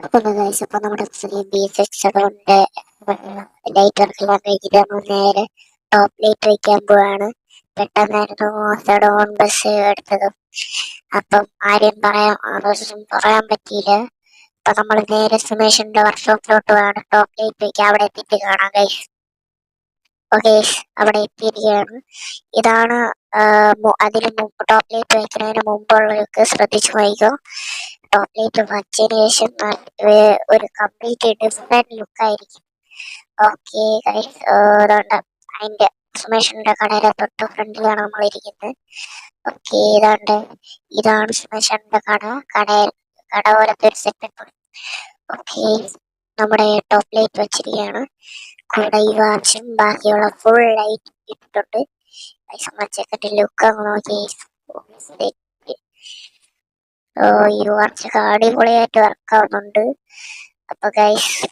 Hello guys, അപ്പൊ നമ്മുടെ പുതിയ B6 കൊണ്ട് ലൈറ്റ് വർക്കെല്ലാം കഴിഞ്ഞിട്ട് നമ്മൾ നേരെ ടോപ്പ് ലൈറ്റ് വയ്ക്കാൻ പോവാണ്. പെട്ടെന്നായിരുന്നു ഓൺ ബസ് എടുത്തതും. അപ്പം ആരും പറയാൻ പറ്റിയില്ല. അപ്പൊ നമ്മൾ നേരെ സുമേഷിന്റെ വർക്ക്ഷോപ്പിലോട്ട് പോവാണ്. ടോപ്പ് ലൈറ്റ് വയ്ക്കാൻ അവിടെ എത്തിയിട്ട് കാണാം ഗൈസ്. ഓക്കെ, അവിടെ എത്തിയിരിക്കുകയാണ്. ഇതാണ് അതിന് മുമ്പ് ടോപ്പ് ലൈറ്റ് വയ്ക്കുന്നതിന് മുമ്പുള്ളവർക്ക് ശ്രദ്ധിച്ചു പോയിക്കോ. ടോപ്പ് ലൈറ്റ് വച്ചതിന് ശേഷം ഒരു കംപ്ലീറ്റ് ഡിഫറെന്റ് ലുക്ക് ആയിരിക്കും. ഓക്കെ ഗൈസ്, അതുകൊണ്ട് അതിന്റെ സുമേഷിന്റെ കടയുടെ തൊട്ട് ഫ്രണ്ടിലാണ് നമ്മൾ ഇരിക്കുന്നത്. ഓക്കെ, ഇതാണ് സുമേഷിന്റെ കട പോലത്തെ ഒരു സെറ്റപ്പ്. ഓക്കെ, നമ്മുടെ ടോപ്പ് ലൈറ്റ് വെച്ചിരിക്കുകയാണ്. കൂടെ ഈ വാച്ചും ബാക്കിയുള്ള ഫുൾ ലൈറ്റ് ഇട്ടിട്ടുണ്ട്. ചെക്കൻ്റെ ലുക്ക് അങ്ങ് നോക്കി. ഈ വാച്ചൊക്കെ അടിപൊളിയായിട്ട് വർക്ക് ആവുന്നുണ്ട്. അപ്പൊ ഗൈസ്